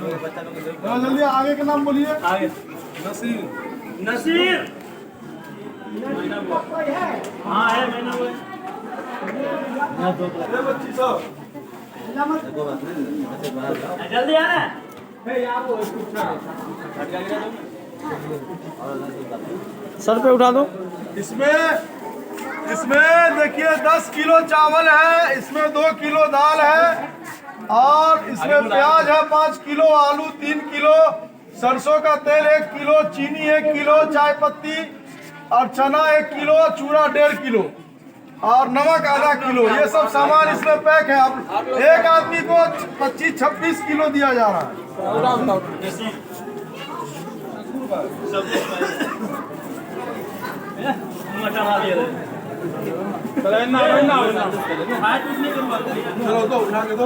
जल्दी आगे का नाम बोलिए। आगे नसीर। नसीर हाँ है महीना हुआ बच्ची सब जल्दी आना सर पे उठा दो। इसमें देखिए 10 किलो चावल है, इसमें 2 किलो दाल है, और इसमें प्याज है 5 किलो, आलू 3 किलो, सरसों का तेल 1 किलो, चीनी 1 किलो, चाय पत्ती और चना 1 किलो, चूड़ा 1.5 किलो और नमक आधा किलो। ये सब सामान इसमें पैक है। अब एक आदमी को 25-26 किलो दिया जा रहा है। चलो तो उठा के दो।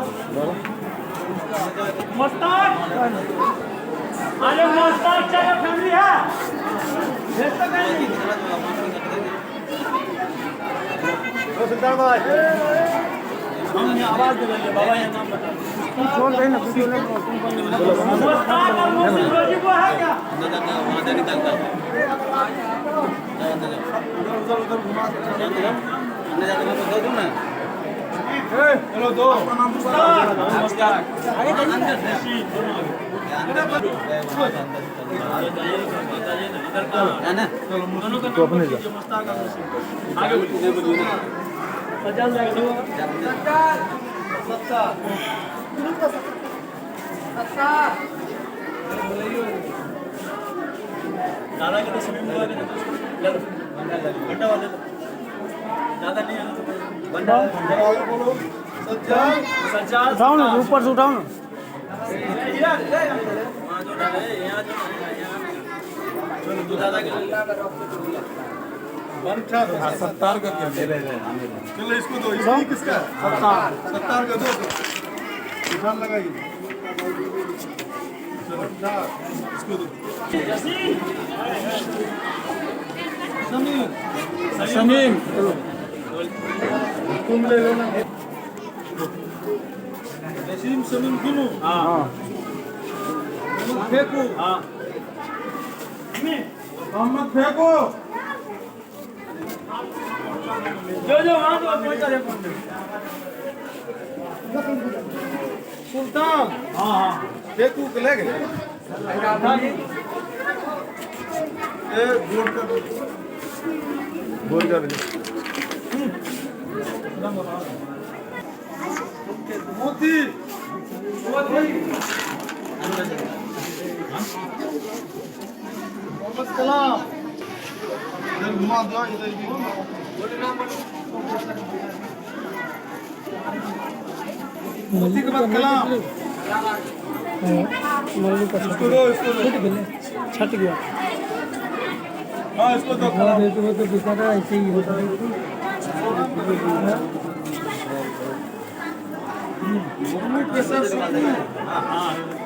मस्तान अरे मस्तान चलो फैमिली है आवाज दे बाबा ये नाम बता मस्तान और मोहसिन रोजी को है क्या चलो दो। तो अपने जा आगे बोलिए 50 दादा के तो समय में घंटा वाले ज्यादा नहीं आना बोलो सज्जाद उठाओ ना, ऊपर से उठाओ ना। दादा के 70 का चलो इसको दो। इसको किसका 70 का दो। निशान लगाइए। चलो इसको दो। समीम तुम ले लो ना। नसीम समीम दोनों। हाँ फेंको। हाँ मोहम्मद फेंको। जो वहाँ तो पहुँचा दे सुल्तान। हाँ फेंकू के ले गए। बोल का मोती मोहम्मद कलाम। इधर घुमा दो, इधर भी घुमा। मोती के बाद कलाम। इसको दो, इसको दो। छट गया। हाँ इसको दो। तो बेचारा ऐसे ही होता है। मोहम्मद के सर